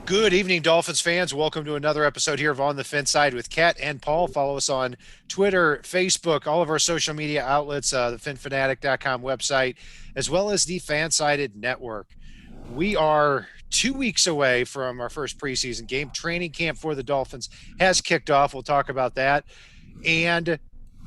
Good evening, Dolphins fans. Welcome to another episode here of On the Fence Side with Kat and Paul. Follow us on Twitter, Facebook, all of our social media outlets, the finfanatic.com website, as well as the Fansided Network. We are 2 weeks away from our first preseason game. Training camp for the Dolphins has kicked off. We'll talk about that. And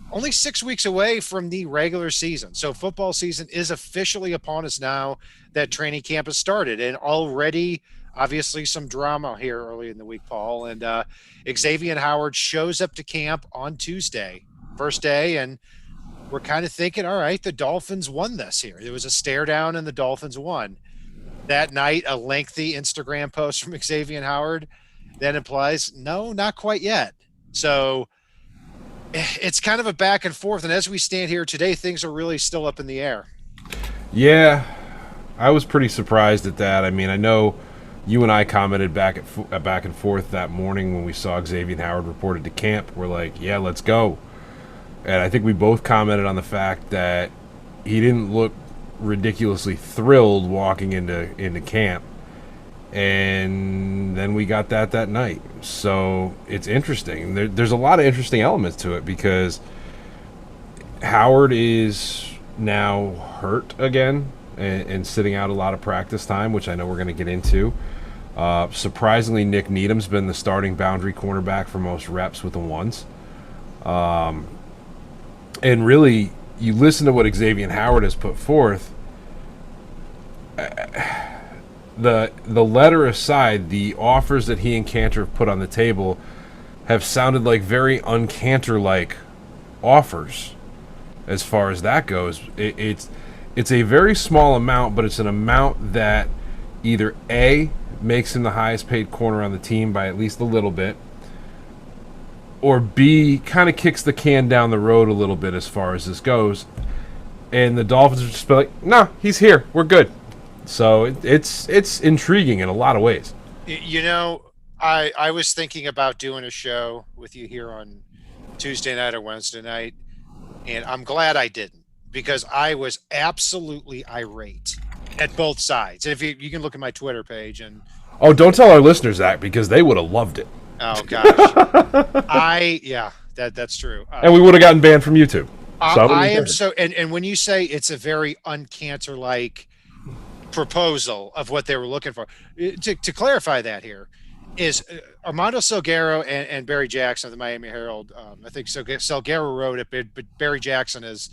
only 6 weeks away from the regular season. So football season is officially upon us now that training camp has started. And already, obviously, some drama here early in the week, Paul. And Xavien Howard shows up to camp on Tuesday, first day. And we're kind of thinking, all right, the Dolphins won this here. There was a stare down and the Dolphins won. That night, a lengthy Instagram post from Xavien Howard then implies, no, not quite yet. So it's kind of a back and forth. And as we stand here today, things are really still up in the air. Yeah, I was pretty surprised at that. I mean, I know you and I commented back and forth that morning when we saw Xavier Howard reported to camp. We're like, yeah, let's go. And I think we both commented on the fact that he didn't look ridiculously thrilled walking into camp. And then we got that night. So it's interesting. There's a lot of interesting elements to it because Howard is now hurt again and sitting out a lot of practice time, which I know we're going to get into. Surprisingly, Nick Needham's been the starting boundary cornerback for most reps with the ones. And really, you listen to what Xavien Howard has put forth. The letter aside, the offers that he and Cantor have put on the table have sounded like very un-Cantor-like offers as far as that goes. It's a very small amount, but it's an amount that either A, makes him the highest paid corner on the team by at least a little bit, or B, kind of kicks the can down the road a little bit as far as this goes. And the Dolphins are just like, no, he's here. We're good. So it's intriguing in a lot of ways. You know, I was thinking about doing a show with you here on Tuesday night or Wednesday night, and I'm glad I didn't because I was absolutely irate at both sides. And if you can look at my Twitter page and Oh, don't tell our listeners that because they would have loved it. oh gosh, that's true. And we would have gotten banned from YouTube. I am so, and when you say it's a very uncancer like proposal of what they were looking for, to clarify that here is Armando Salguero and Barry Jackson of the Miami Herald. I think Salguero wrote it, but Barry Jackson has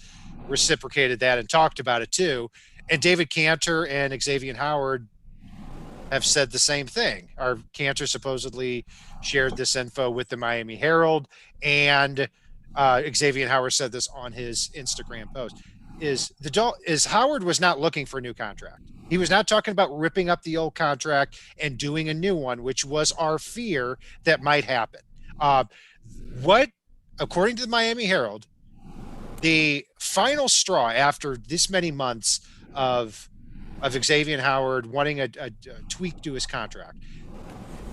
reciprocated that and talked about it too. And David Cantor and Xavien Howard have said the same thing. Our Cantor supposedly shared this info with the Miami Herald, and Xavien Howard said this on his Instagram post. Is Howard was not looking for a new contract. He was not talking about ripping up the old contract and doing a new one, which was our fear that might happen. What, according to the Miami Herald, the final straw after this many months of Xavien Howard wanting a tweak to his contract.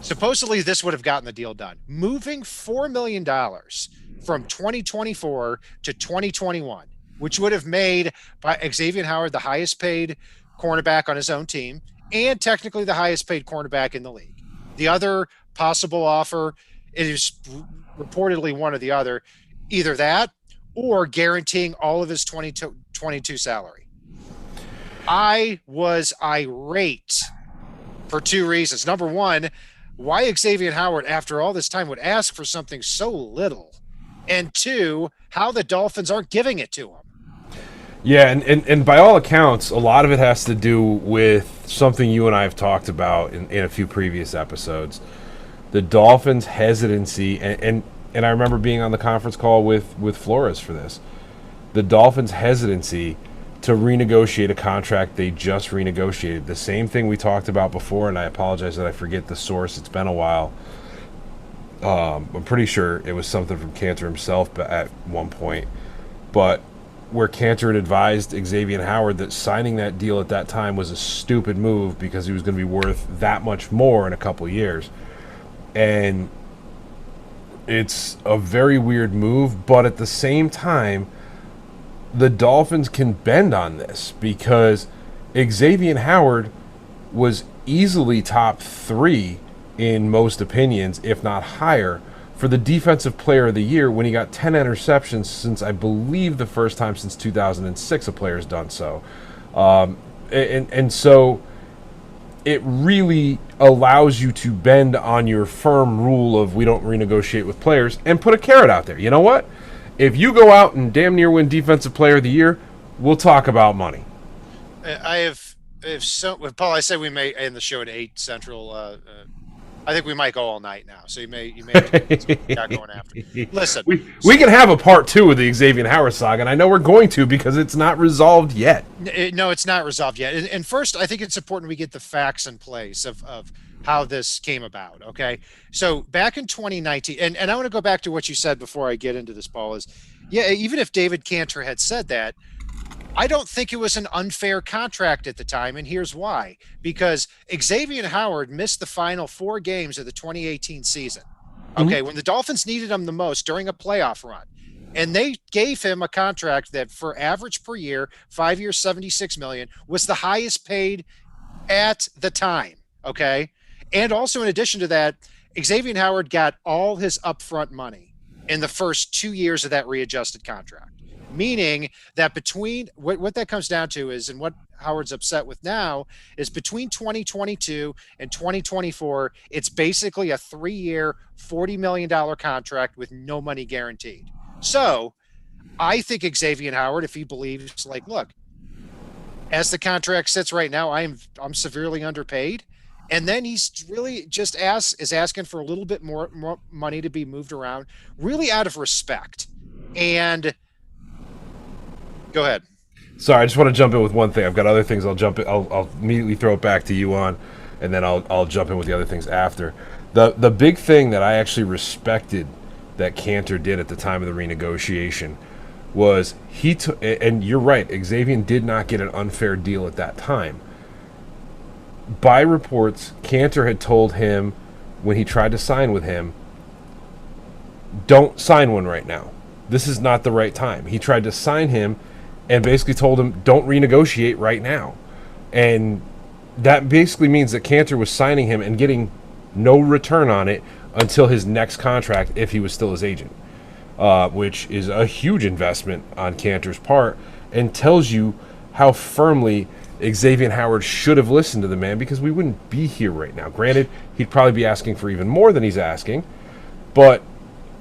Supposedly, this would have gotten the deal done. Moving $4 million from 2024 to 2021, which would have made Xavien Howard the highest paid cornerback on his own team and technically the highest paid cornerback in the league. The other possible offer, it is reportedly one or the other, either that or guaranteeing all of his 2022 salary. I was irate for two reasons. Number one, why Xavien Howard, after all this time, would ask for something so little. And two, how the Dolphins aren't giving it to him. Yeah, and by all accounts, a lot of it has to do with something you and I have talked about in a few previous episodes. The Dolphins' hesitancy, and I remember being on the conference call with Flores for this. The Dolphins' hesitancy to renegotiate a contract they just renegotiated. The same thing we talked about before, and I apologize that I forget the source. It's been a while. I'm pretty sure it was something from Cantor himself at one point. But where Cantor had advised Xavien Howard that signing that deal at that time was a stupid move because he was going to be worth that much more in a couple of years. And it's a very weird move, but at the same time, the Dolphins can bend on this because Xavien Howard was easily top 3 in most opinions, if not higher, for the defensive player of the year when he got 10 interceptions since I believe the first time since 2006 a player's done so. And so it really allows you to bend on your firm rule of we don't renegotiate with players and put a carrot out there. You know what? If you go out and damn near win defensive player of the year, we'll talk about money. I have so with Paul. I said we may end the show at 8 Central. I think we might go all night now. So you may got going after. Listen, we can have a part 2 of the Xavien Howard saga, and I know we're going to because it's not resolved yet. No, it's not resolved yet. And first, I think it's important we get the facts in place of how this came about. Okay, so back in 2019, and I want to go back to what you said before I get into this, Paul. Is even if David Cantor had said that, I don't think it was an unfair contract at the time, and here's why. Because Xavien Howard missed the final 4 games of the 2018 season, okay, when the Dolphins needed him the most during a playoff run. And they gave him a contract that for average per year, 5 years, $76 million, was the highest paid at the time, okay? And also in addition to that, Xavien Howard got all his upfront money in the first 2 years of that readjusted contract. Meaning that between what that comes down to is, and what Howard's upset with now, is between 2022 and 2024, it's basically a 3-year, $40 million contract with no money guaranteed. So I think Xavien Howard, if he believes, like, look, as the contract sits right now, I'm severely underpaid. And then he's really just is asking for a little bit more money to be moved around, really out of respect. And go ahead. Sorry, I just want to jump in with one thing. I've got other things I'll jump in. I'll immediately throw it back to you on, and then I'll jump in with the other things after. The big thing that I actually respected that Cantor did at the time of the renegotiation was he took, and you're right, Xavien did not get an unfair deal at that time. By reports, Cantor had told him when he tried to sign with him, don't sign one right now. This is not the right time. He tried to sign him and basically told him, don't renegotiate right now. And that basically means that Cantor was signing him and getting no return on it until his next contract, if he was still his agent, which is a huge investment on Cantor's part and tells you how firmly Xavien Howard should have listened to the man, because we wouldn't be here right now. Granted, he'd probably be asking for even more than he's asking, but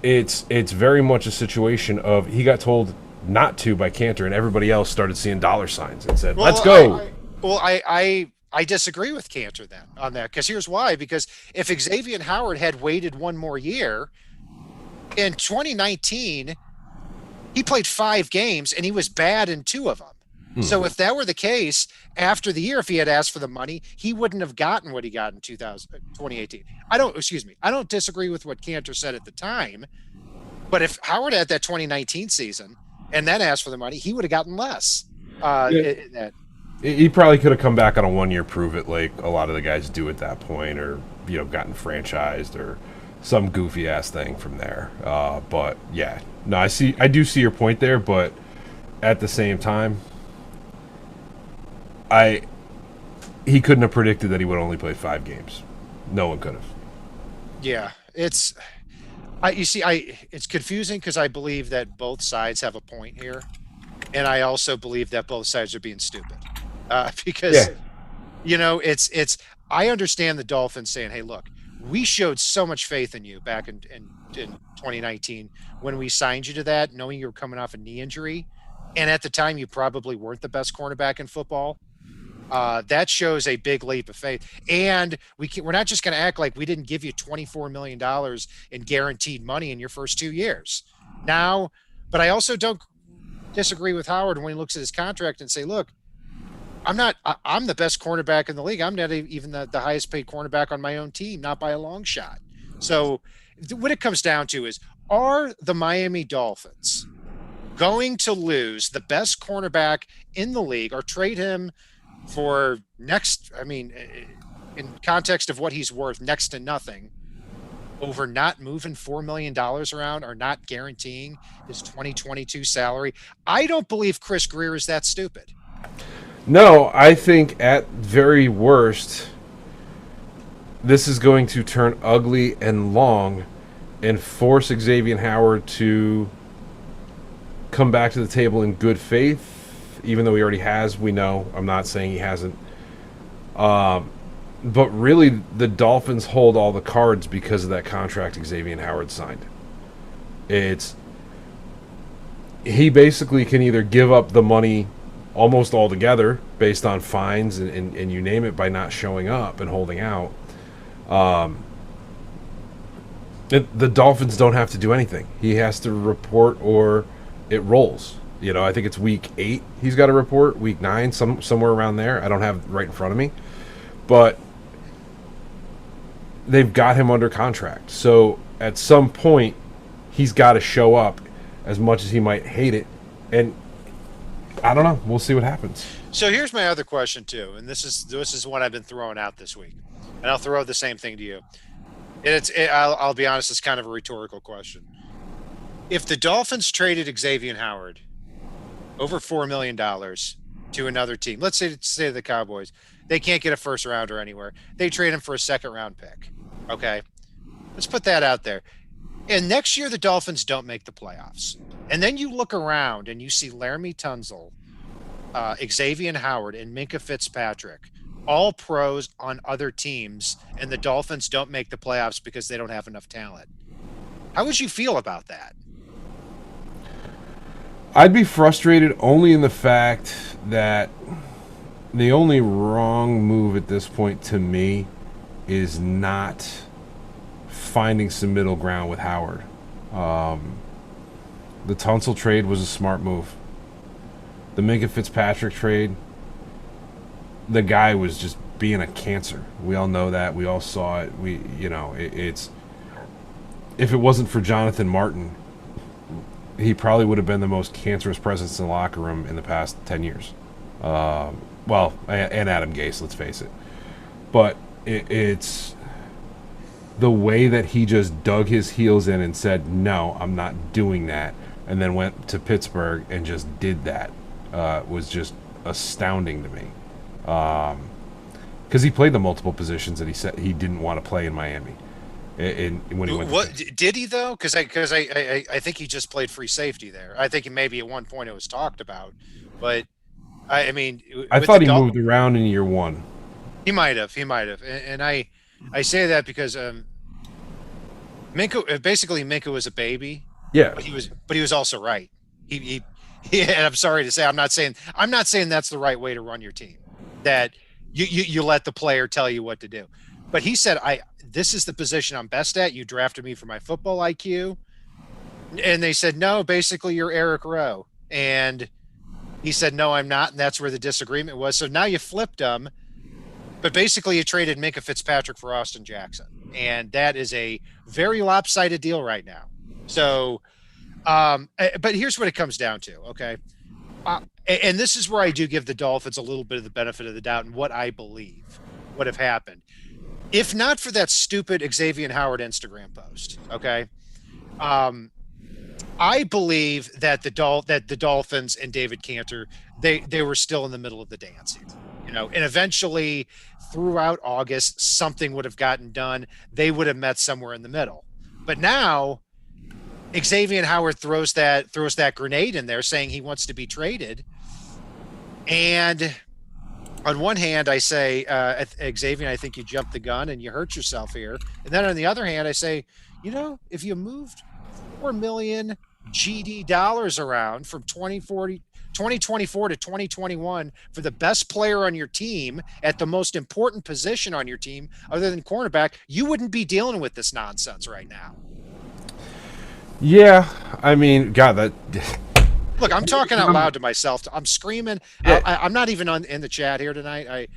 it's very much a situation of he got told not to by Cantor, and everybody else started seeing dollar signs and said, let's go. I disagree with Cantor then on that, because here's why. Because if Xavien Howard had waited one more year, in 2019, he played 5 games and he was bad in 2 of them. So if that were the case, after the year, if he had asked for the money, he wouldn't have gotten what he got in 2018. I don't disagree with what Cantor said at the time, but if Howard had that 2019 season and then asked for the money, he would have gotten less. He probably could have come back on a 1-year prove it like a lot of the guys do at that point, or gotten franchised or some goofy ass thing from there. But yeah, no, I do see your point there, but at the same time, he couldn't have predicted that he would only play 5 games. No one could have. Yeah, it's confusing because I believe that both sides have a point here, and I also believe that both sides are being stupid. Because I understand the Dolphins saying, "Hey, look, we showed so much faith in you back in 2019 when we signed you to that, knowing you were coming off a knee injury, and at the time you probably weren't the best cornerback in football." That shows a big leap of faith, and we're not just going to act like we didn't give you $24 million in guaranteed money in your first 2 years. Now, but I also don't disagree with Howard when he looks at his contract and say, "Look, I'm the best cornerback in the league. I'm not even the highest paid cornerback on my own team, not by a long shot." So what it comes down to is, are the Miami Dolphins going to lose the best cornerback in the league or trade him for in context of what he's worth, next to nothing, over not moving $4 million around or not guaranteeing his 2022 salary? I don't believe Chris Grier is that stupid. No, I think at very worst, this is going to turn ugly and long and force Xavien Howard to come back to the table in good faith, even though he already has. We know. I'm not saying he hasn't. But really, the Dolphins hold all the cards because of that contract Xavien Howard signed. He basically can either give up the money almost altogether based on fines and you name it by not showing up and holding out. The Dolphins don't have to do anything. He has to report or it rolls. I think it's week 8 he's got to report, week 9, somewhere around there. I don't have it right in front of me. But they've got him under contract. So at some point, he's got to show up, as much as he might hate it. And I don't know. We'll see what happens. So here's my other question too, and this is what I've been throwing out this week, and I'll throw the same thing to you. I'll be honest, it's kind of a rhetorical question. If the Dolphins traded Xavien Howard over $4 million to another team, let's say the Cowboys, they can't get a first rounder anywhere. They trade him for a second round pick. Okay, let's put that out there. And next year, the Dolphins don't make the playoffs. And then you look around and you see Laramie Tunsil, Xavien Howard, and Minkah Fitzpatrick, all pros on other teams, and the Dolphins don't make the playoffs because they don't have enough talent. How would you feel about that? I'd be frustrated only in the fact that the only wrong move at this point to me is not finding some middle ground with Howard. The Tunsil trade was a smart move. The Minkah Fitzpatrick trade, the guy was just being a cancer. We all know that. We all saw it. It's if it wasn't for Jonathan Martin, he probably would have been the most cancerous presence in the locker room in the past 10 years. And Adam Gase, let's face it. But it's the way that he just dug his heels in and said, no, I'm not doing that, and then went to Pittsburgh and just did that, was just astounding to me. Because he played the multiple positions that he said he didn't want to play in Miami. When he went did he though? Because I think he just played free safety there. I think maybe at one point it was talked about, but I thought he moved around in year 1. He might have, and I say that because Minkah was a baby. Yeah, but he was also right. He and I'm sorry to say, I'm not saying that's the right way to run your team. That you let the player tell you what to do. But he said, this is the position I'm best at. You drafted me for my football IQ. And they said, no, basically you're Eric Rowe. And he said, no, I'm not. And that's where the disagreement was. So now you flipped him. But basically you traded Minkah Fitzpatrick for Austin Jackson. And that is a very lopsided deal right now. So, but here's what it comes down to, okay? And this is where I do give the Dolphins a little bit of the benefit of the doubt and what I believe would have happened. If not for that stupid Xavien Howard Instagram post, okay? I believe that the Dolphins and David Cantor, they were still in the middle of the dance, and eventually throughout August, something would have gotten done. They would have met somewhere in the middle. But now Xavien Howard throws that grenade in there saying he wants to be traded. And on one hand, I say, Xavien, I think you jumped the gun and you hurt yourself here. And then on the other hand, I say, if you moved $4 million GD dollars around from 2024 to 2021 for the best player on your team at the most important position on your team, other than cornerback, you wouldn't be dealing with this nonsense right now. Yeah, God, that. Look, I'm talking out loud to myself. I'm screaming. Yeah. I'm not even in the chat here tonight.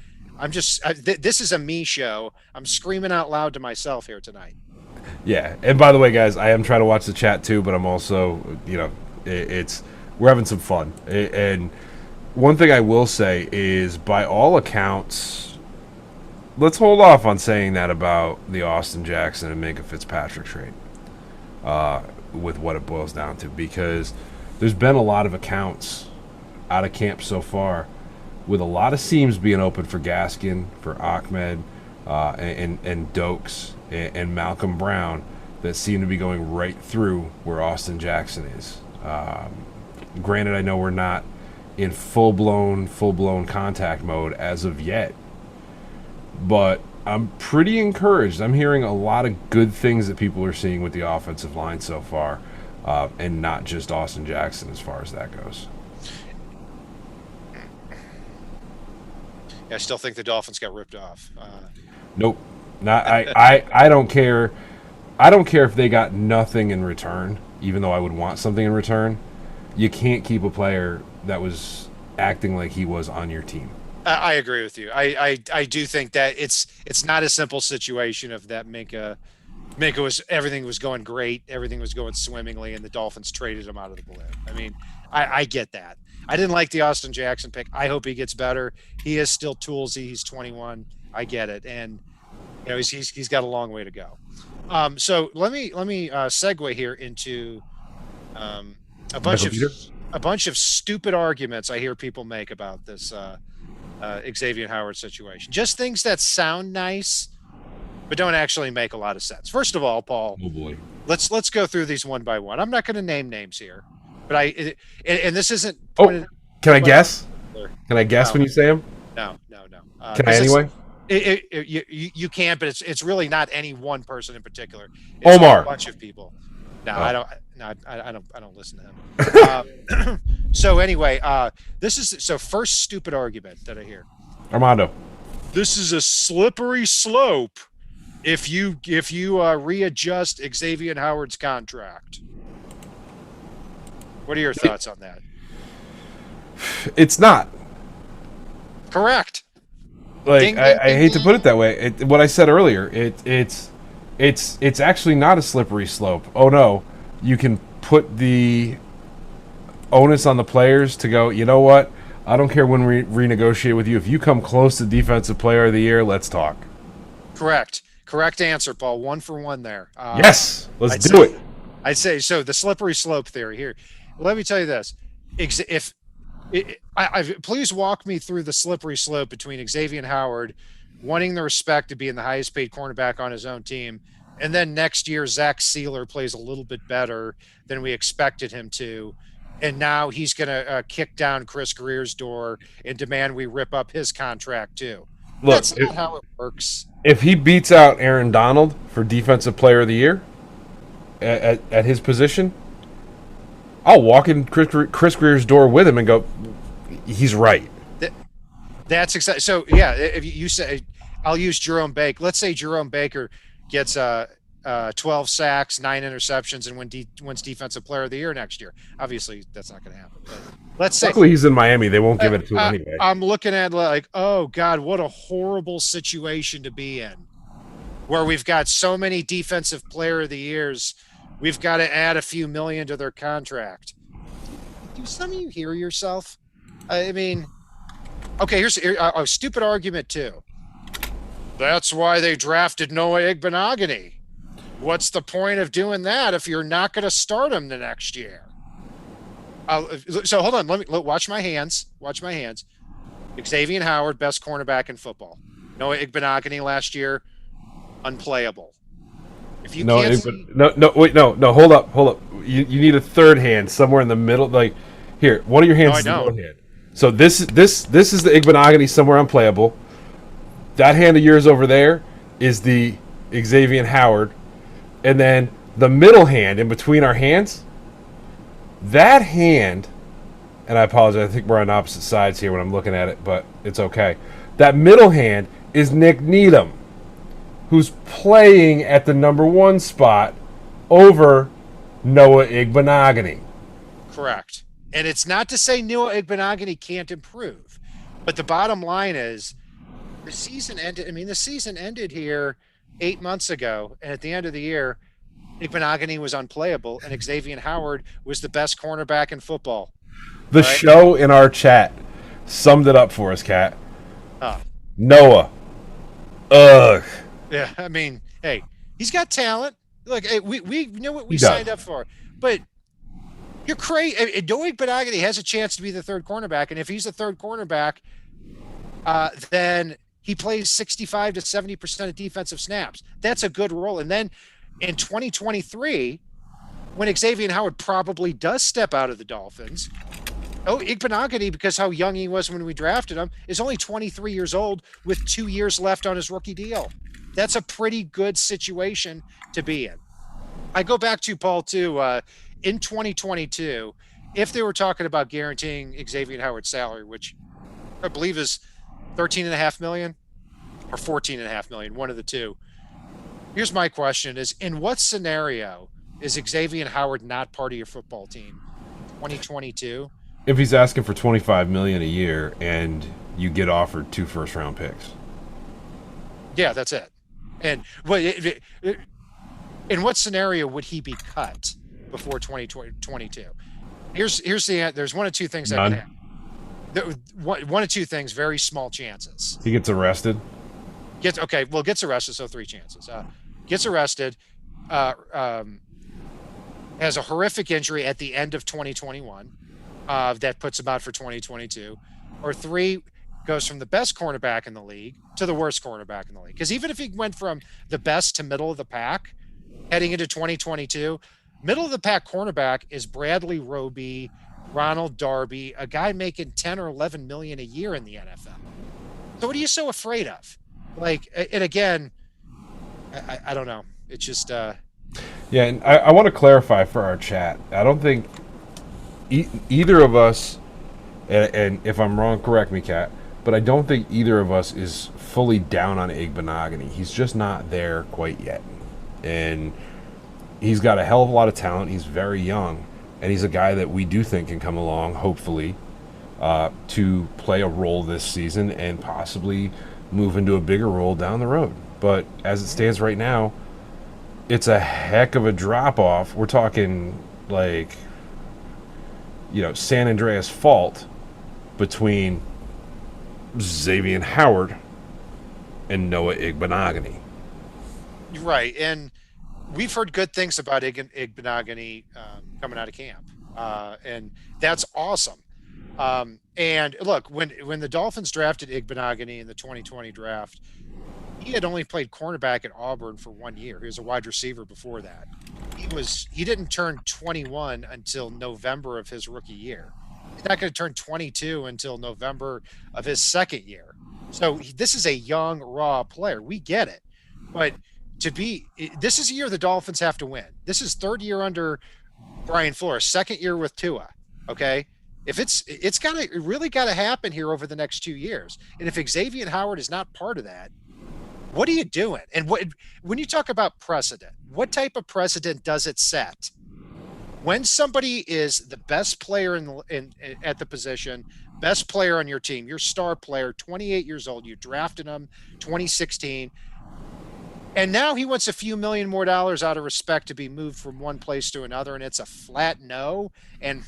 This is a me show. I'm screaming out loud to myself here tonight. Yeah, and by the way, guys, I am trying to watch the chat too, but I'm also, we're having some fun. And one thing I will say is, by all accounts, let's hold off on saying that about the Austin Jackson and Minkah Fitzpatrick trade, with what it boils down to, because there's been a lot of accounts out of camp so far with a lot of seams being open for Gaskin, for Ahmed, and Dokes and Malcolm Brown that seem to be going right through where Austin Jackson is. Granted, I know we're not in full blown contact mode as of yet, but I'm pretty encouraged. I'm hearing a lot of good things that people are seeing with the offensive line so far, and not just Austin Jackson as far as that goes. I still think the Dolphins got ripped off. Nope. Not I don't care. I don't care if they got nothing in return, even though I would want something in return. You can't keep a player that was acting like he was on your team. I agree with you. I do think that it's not a simple situation of that Minka was, everything was going great, everything was going swimmingly, and the Dolphins traded him out of the blue. I mean, I get that. I didn't like the Austin Jackson pick. I hope he gets better. He is still toolsy. He's 21. I get it, and he's got a long way to go. So let me segue here into a bunch of stupid arguments I hear people make about this Xavien Howard situation. Just things that sound nice, but don't actually make a lot of sense. First of all, Paul, oh boy, let's go through these one by one. I'm not going to name names here, but and this isn't. Can I guess? Can I guess when you say them? No. Can I anyway? You can't, but it's really not any one person in particular. It's Omar, a bunch of people. No, I don't. No, I don't listen to him. So anyway, first stupid argument that I hear. Armando, this is a slippery slope if you readjust Xavien Howard's contract. What are your thoughts on that? It's not. Correct. Like, ding, I ding, hate ding. to put it that way. What I said earlier, it's actually not a slippery slope. Oh no, you can put the onus on the players to go, you know what? I don't care when we renegotiate with you. If you come close to Defensive Player of the Year, let's talk. Correct answer, Paul. 1 for 1 there. Yes, let's do it. I'd say so. The slippery slope theory here. Let me tell you this: please walk me through the slippery slope between Xavien Howard wanting the respect to being the highest paid cornerback on his own team, and then next year Zach Sealer plays a little bit better than we expected him to, and now he's going to kick down Chris Greer's door and demand we rip up his contract too. Look, that's not how it works. If he beats out Aaron Donald for Defensive Player of the Year at his position, I'll walk in Chris Greer's door with him and go, he's right. That's exactly. So yeah, if you say, I'll use Jerome Baker. Let's say Jerome Baker gets 12 sacks, 9 interceptions, and wins Defensive Player of the Year next year. Obviously, that's not going to happen. But let's say, luckily he's in Miami. They won't give it to him anyway. I'm looking at like, oh God, what a horrible situation to be in, where we've got so many Defensive Player of the Years. We've got to add a few million to their contract. Do some of you hear yourself? I mean, okay, here's a stupid argument too. That's why they drafted Noah Igbonogany. What's the point of doing that if you're not going to start him the next year? So hold on, let me watch my hands. Watch my hands. Xavien Howard, best cornerback in football. Noah Igbonogany last year, unplayable. If you no, can't hold up. You need a third hand somewhere in the middle. Like, here, one of your hands is the middle hand. So this is the Igbonogany somewhere unplayable. That hand of yours over there is the Xavien Howard, and then the middle hand in between our hands. That hand, and I apologize, I think we're on opposite sides here when I'm looking at it, but it's okay. That middle hand is Nick Needham, who's playing at the number 1 spot over Noah Igbonogany. Correct. And it's not to say Noah Igbonogany can't improve, but the bottom line is the season ended. I mean, the season ended here 8 months ago, and at the end of the year, Igbonogany was unplayable, and Xavien Howard was the best cornerback in football. The show in our chat summed it up for us, Kat. Noah. Ugh. Yeah, I mean, hey, he's got talent. Look, hey, we know what we signed up for, but you're crazy. Noah Igbonogany has a chance to be the third cornerback, and if he's the third cornerback, then he plays 65 to 70% of defensive snaps. That's a good role. And then in 2023, when Xavien Howard probably does step out of the Dolphins, Igbonogany, because how young he was when we drafted him, is only 23 years old with 2 years left on his rookie deal. That's a pretty good situation to be in. I go back to Paul too. In 2022, if they were talking about guaranteeing Xavien Howard's salary, which I believe is 13.5 million or 14.5 million, one of the two. Here's my question: is in what scenario is Xavien Howard not part of your football team? 2022. If he's asking for $25 million a year and you get offered 2 first-round picks. Yeah, that's it. And in what scenario would he be cut before 2022? Here's the there's one of two things that can happen. One of two things, very small chances. He gets arrested. Gets arrested, so 3 chances. Gets arrested, has a horrific injury at the end of 2021 that puts him out for 2022, or 3, goes from the best cornerback in the league to the worst cornerback in the league. Because even if he went from the best to middle of the pack heading into 2022, middle of the pack cornerback is Bradley Roby, Ronald Darby, a guy making 10 or 11 million a year in the NFL. So what are you so afraid of? Like, and again, I don't know. It's just yeah, and I want to clarify for our chat. I don't think either of us, and if I'm wrong, correct me, Kat, but I don't think either of us is fully down on Igbonogany. He's just not there quite yet. And he's got a hell of a lot of talent. He's very young. And he's a guy that we do think can come along, hopefully, to play a role this season and possibly move into a bigger role down the road. But as it stands right now, it's a heck of a drop-off. We're talking, like, San Andreas fault between Xavien Howard and Noah Igbonogany. Right, and we've heard good things about Igbonogany coming out of camp, and that's awesome. And look, when the Dolphins drafted Igbonogany in the 2020 draft, he had only played cornerback at Auburn for 1 year. He was a wide receiver before that. He didn't turn 21 until November of his rookie year. He's not going to turn 22 until November of his second year. So this is a young, raw player. We get it. But this is a year the Dolphins have to win. This is 3rd year under Brian Flores, 2nd year with Tua. Okay. If it really got to happen here over the next 2 years. And if Xavien Howard is not part of that, what are you doing? And when you talk about precedent, what type of precedent does it set? When somebody is the best player at the position, best player on your team, your star player, 28 years old, you drafted him 2016, and now he wants a few million more dollars out of respect to be moved from one place to another, and it's a flat no. And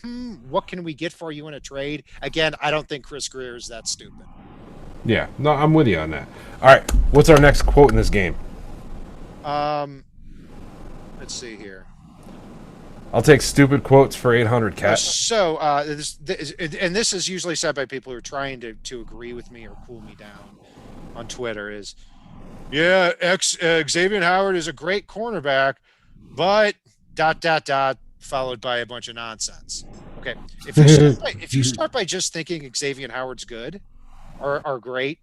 what can we get for you in a trade? Again, I don't think Chris Grier is that stupid. Yeah, no, I'm with you on that. All right, what's our next quote in this game? Let's see here. I'll take stupid quotes for 800, Kat. This is usually said by people who are trying to agree with me or cool me down on Twitter is, yeah, Xavien Howard is a great cornerback, but ... followed by a bunch of nonsense. Okay, if you start by just thinking Xavien Howard's good or great,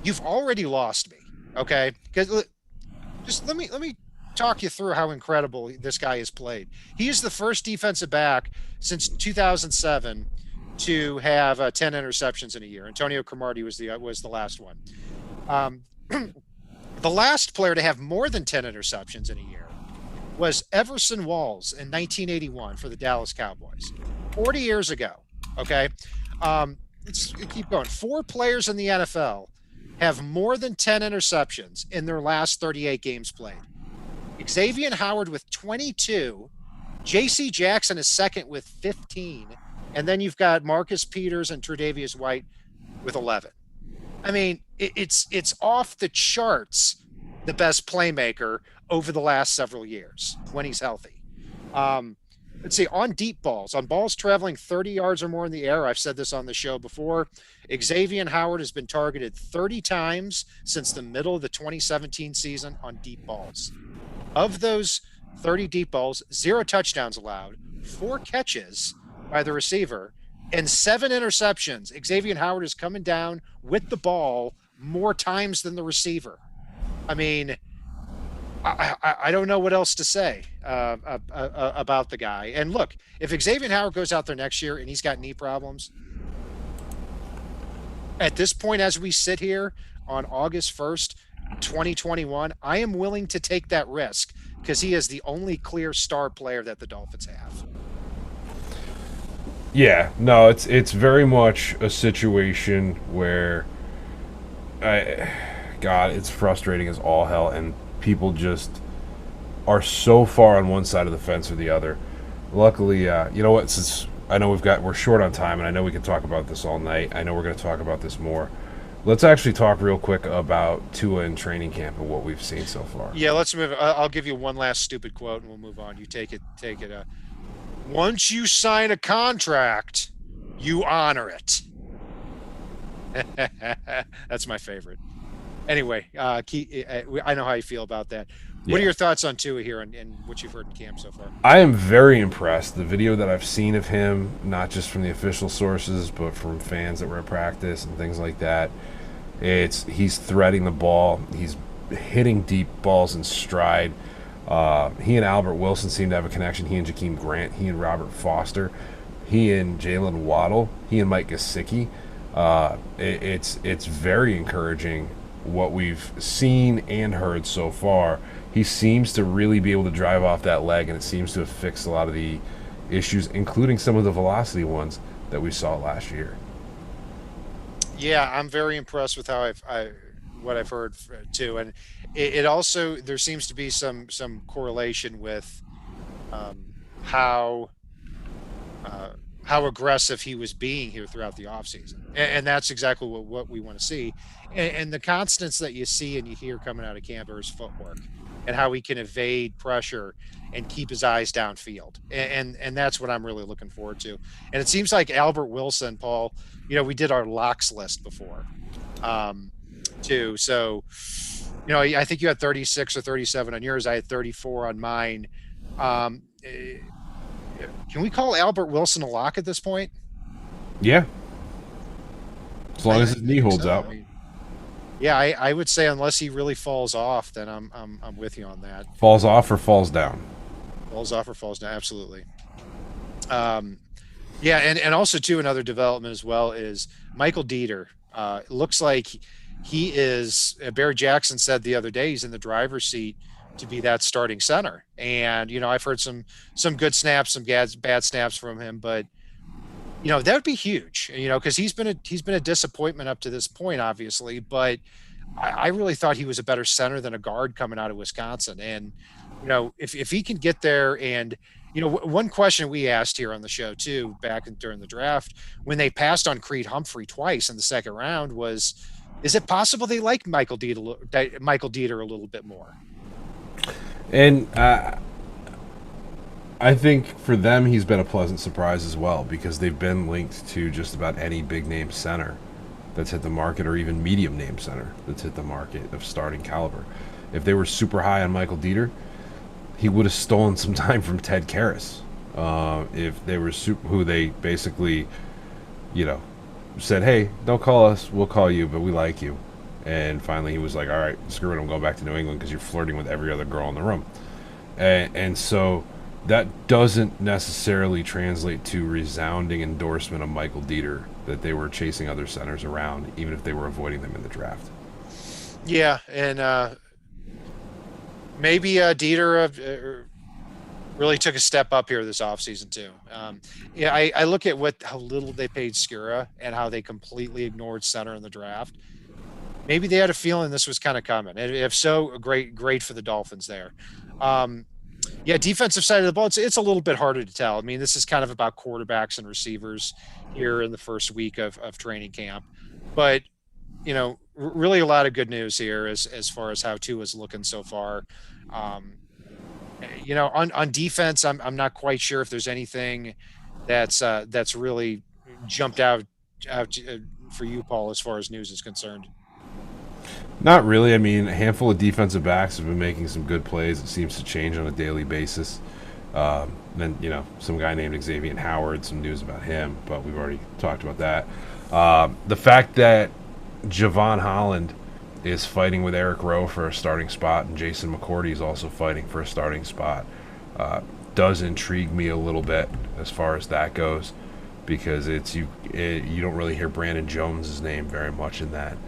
you've already lost me. Okay, because just let me talk you through how incredible this guy has played. He is the first defensive back since 2007 to have 10 interceptions in a year. Antonio Cromartie was the last one. The last player to have more than 10 interceptions in a year was Everson Walls in 1981 for the Dallas Cowboys, 40 years ago. Okay, let's keep going. 4 players in the NFL have more than 10 interceptions in their last 38 games played. Xavien Howard with 22, J.C. Jackson is second with 15, and then you've got Marcus Peters and Tre'Davious White with 11. I mean, it's off the charts, the best playmaker over the last several years when he's healthy. let's see, on deep balls, on balls traveling 30 yards or more in the air, I've said this on the show before, Xavien Howard has been targeted 30 times since the middle of the 2017 season on deep balls. Of those 30 deep balls, 0 touchdowns allowed, 4 catches by the receiver, and 7 interceptions. Xavien Howard is coming down with the ball more times than the receiver. I mean, I don't know what else to say about the guy. And look, if Xavien Howard goes out there next year and he's got knee problems, at this point, as we sit here on August 1st, 2021, I am willing to take that risk because he is the only clear star player that the Dolphins have. Yeah, no, it's very much a situation where God, it's frustrating as all hell, and people just are so far on one side of the fence or the other. Luckily, you know what? Since I know we're short on time, and I know we can talk about this all night. I know we're going to talk about this more. Let's actually talk real quick about Tua in training camp and what we've seen so far. Yeah, let's move. I'll give you one last stupid quote, and we'll move on. You take it. Take it. Once you sign a contract, you honor it. That's my favorite. Anyway, I know how you feel about that. Yeah. What are your thoughts on Tua here and what you've heard in camp so far? I am very impressed. The video that I've seen of him, not just from the official sources, but from fans that were at practice and things like that, he's threading the ball. He's hitting deep balls in stride. He and Albert Wilson seem to have a connection. He and Jakeem Grant. He and Robert Foster. He and Jalen Waddle. He and Mike Gesicki. It's very encouraging what we've seen and heard so far. He seems to really be able to drive off that leg, and it seems to have fixed a lot of the issues, including some of the velocity ones that we saw last year. Yeah, I'm very impressed with how what I've heard too, and it also there seems to be some correlation with how how aggressive he was being here throughout the offseason. And that's exactly what we want to see. And the constants that you see and you hear coming out of camp are his footwork and how he can evade pressure and keep his eyes downfield. And that's what I'm really looking forward to. And it seems like Albert Wilson, Paul, you know, we did our locks list before too. So, you know, I think you had 36 or 37 on yours. I had 34 on mine. Can we call Albert Wilson a lock at this point? Yeah, as long as his knee holds out. I mean, yeah, I would say unless he really falls off, then I'm with you on that. Falls off or falls down? Falls off or falls down, absolutely. Yeah, and also too another development as well is Michael Deiter. It looks like he is. Barry Jackson said the other day he's in the driver's seat to be that starting center. And you know, I've heard some good snaps, some bad snaps from him, but you know, that would be huge. You know, because he's been a disappointment up to this point, obviously. But I really thought he was a better center than a guard coming out of Wisconsin. And you know, if he can get there, and you know, one question we asked here on the show too, during the draft, when they passed on Creed Humphrey twice in the second round, was, is it possible they like Michael Deiter a little bit more? And I think for them, he's been a pleasant surprise as well, because they've been linked to just about any big name center that's hit the market, or even medium name center that's hit the market of starting caliber. If they were super high on Michael Deiter, he would have stolen some time from Ted Karras. If they were who they basically, you know, said, hey, don't call us, we'll call you, but we like you. And finally he was like, all right, screw it, I'm going back to New England because you're flirting with every other girl in the room. And so that doesn't necessarily translate to resounding endorsement of Michael Deiter, that they were chasing other centers around, even if they were avoiding them in the draft. Yeah, and maybe Deiter really took a step up here this offseason too. Yeah, I look at how little they paid Skura and how they completely ignored center in the draft. Maybe they had a feeling this was kind of coming. And if so, great for the Dolphins there. Yeah, defensive side of the ball, it's a little bit harder to tell. I mean, this is kind of about quarterbacks and receivers here in the first week of training camp. But, you know, really a lot of good news here as far as how Tua is looking so far. On defense, I'm not quite sure if there's anything that's really jumped out for you, Paul, as far as news is concerned. Not really. I mean, a handful of defensive backs have been making some good plays. It seems to change on a daily basis. Then some guy named Xavien Howard, some news about him, but we've already talked about that. The fact that Javon Holland is fighting with Eric Rowe for a starting spot, and Jason McCourty is also fighting for a starting spot, does intrigue me a little bit as far as that goes, because you don't really hear Brandon Jones's name very much in that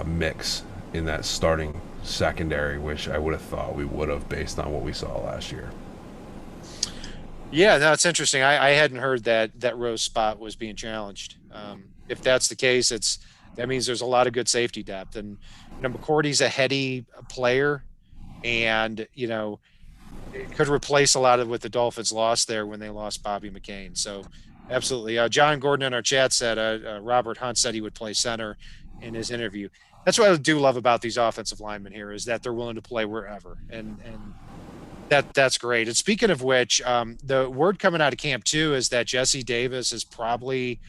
mix, in that starting secondary, which I would have thought we would have based on what we saw last year. Yeah, no, it's interesting. I hadn't heard that Rose spot was being challenged. If that's the case, that means there's a lot of good safety depth, and McCourty's a heady player, and it could replace a lot of what the Dolphins lost there when they lost Bobby McCain. So, absolutely. John Gordon in our chat said Robert Hunt said he would play center in his interview. That's what I do love about these offensive linemen here, is that they're willing to play wherever, and that's great. And speaking of which, the word coming out of camp too is that Jesse Davis is probably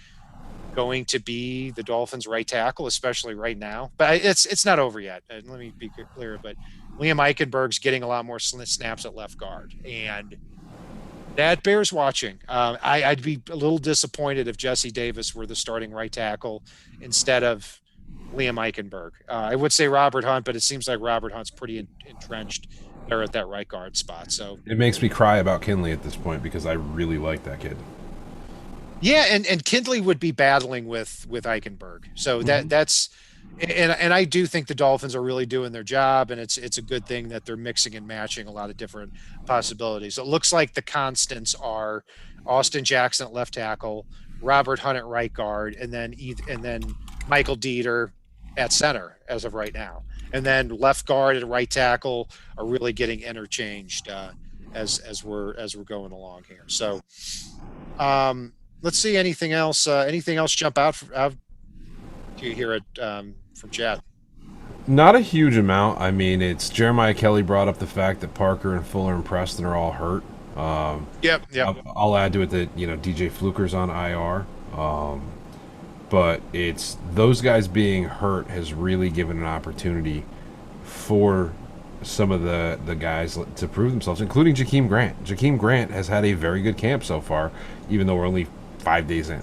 going to be the Dolphins' right tackle, especially right now. But it's not over yet. And let me be clear. But Liam Eichenberg's getting a lot more snaps at left guard, and that bears watching. I'd be a little disappointed if Jesse Davis were the starting right tackle instead of Liam Eichenberg. I would say Robert Hunt, but it seems like Robert Hunt's pretty entrenched there at that right guard spot. So it makes me cry about Kinley at this point, because I really like that kid. Yeah, and Kindley would be battling with Eichenberg. So that's and I do think the Dolphins are really doing their job, and it's a good thing that they're mixing and matching a lot of different possibilities. It looks like the constants are Austin Jackson at left tackle, Robert Hunt at right guard, and then Michael Deiter at center as of right now. And then left guard and right tackle are really getting interchanged as we're going along here. So let's see, anything else jump out do you hear it from chat? Not a huge amount. I mean, it's Jeremiah Kelly brought up the fact that Parker and Fuller and Preston are all hurt. Yep. I'll add to it that DJ Fluker's on IR. But it's those guys being hurt has really given an opportunity for some of the guys to prove themselves, including Jakeem Grant. Jakeem Grant has had a very good camp so far, even though we're only 5 days in.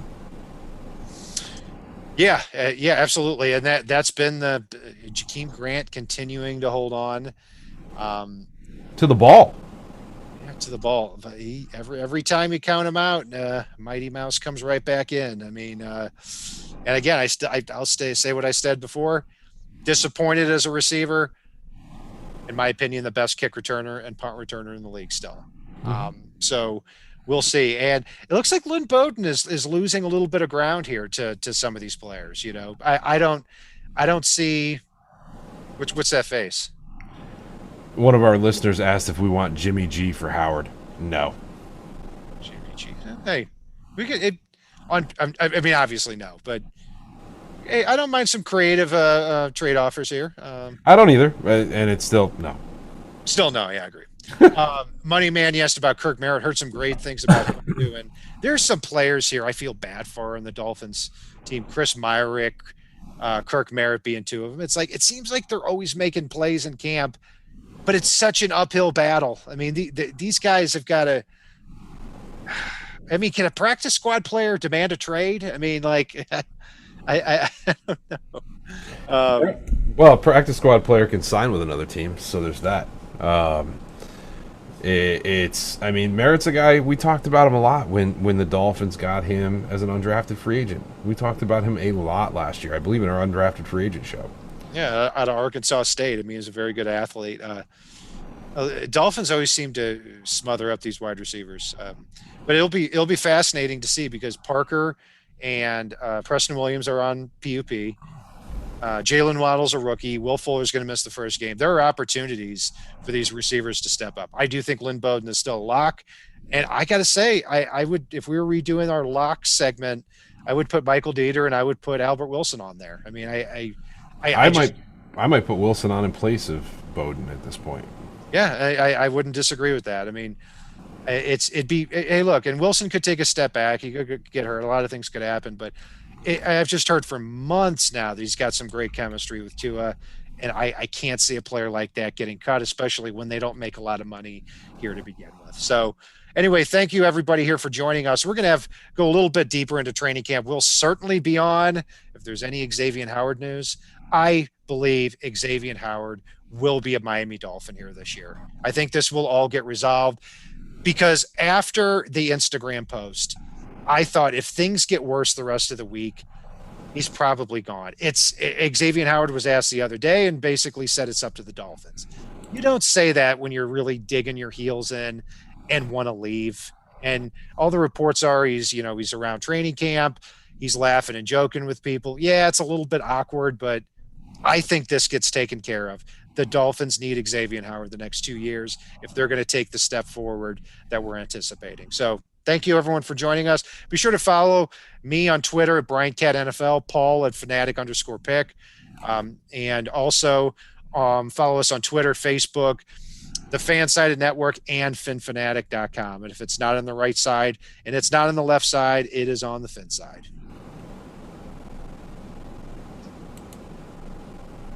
Yeah, absolutely, and that's been the Jakeem Grant continuing to hold on to the ball. To the ball. Every time you count him out, Mighty Mouse comes right back in. I mean, and again, I'll say what I said before. Disappointed as a receiver. In my opinion, the best kick returner and punt returner in the league still. So we'll see. And it looks like Lynn Bowden is losing a little bit of ground here to some of these players. I don't see what's that face. One of our listeners asked if we want Jimmy G for Howard. No. Jimmy G. Hey, we could. I mean, obviously no, but hey, I don't mind some creative trade offers here. I don't either, and it's still no. Still no. Yeah, I agree. Money Man, asked about Kirk Merritt. Heard some great things about him too. And there's some players here I feel bad for in the Dolphins team. Chris Myrick, Kirk Merritt being two of them. It's like it seems like they're always making plays in camp. But it's such an uphill battle. I mean, these guys have got to. I mean, can a practice squad player demand a trade? I mean, like, I don't know. Well, a practice squad player can sign with another team, so there's that. I mean, Merritt's a guy, we talked about him a lot when the Dolphins got him as an undrafted free agent. We talked about him a lot last year, I believe, in our undrafted free agent show. Yeah, out of Arkansas State. I mean, he's a very good athlete. Dolphins always seem to smother up these wide receivers, but it'll be fascinating to see because Parker and Preston Williams are on PUP. Jalen Waddle's a rookie. Will Fuller's going to miss the first game. There are opportunities for these receivers to step up. I do think Lynn Bowden is still a lock, and I got to say, I would, if we were redoing our lock segment, I would put Michael Deiter and I would put Albert Wilson on there. I mean, I might put Wilson on in place of Bowden at this point. Yeah, I wouldn't disagree with that. I mean, it'd be, hey, look, and Wilson could take a step back. He could get hurt. A lot of things could happen, but I've just heard for months now that he's got some great chemistry with Tua, and I can't see a player like that getting cut, especially when they don't make a lot of money here to begin with. So anyway, thank you everybody here for joining us. We're going to go a little bit deeper into training camp. We'll certainly be on if there's any Xavien Howard news. I believe Xavien Howard will be a Miami Dolphin here this year. I think this will all get resolved because after the Instagram post, I thought if things get worse the rest of the week, he's probably gone. Xavien Howard was asked the other day and basically said it's up to the Dolphins. You don't say that when you're really digging your heels in and want to leave. And all the reports are he's around training camp. He's laughing and joking with people. Yeah, it's a little bit awkward, but I think this gets taken care of. The Dolphins need Xavien Howard the next 2 years if they're going to take the step forward that we're anticipating. So thank you, everyone, for joining us. Be sure to follow me on Twitter at BrianCatNFL, Paul at Fanatic_pick, and also follow us on Twitter, Facebook, the Fansided Network, and FinFanatic.com. And if it's not on the right side and it's not on the left side, it is on the Fin side.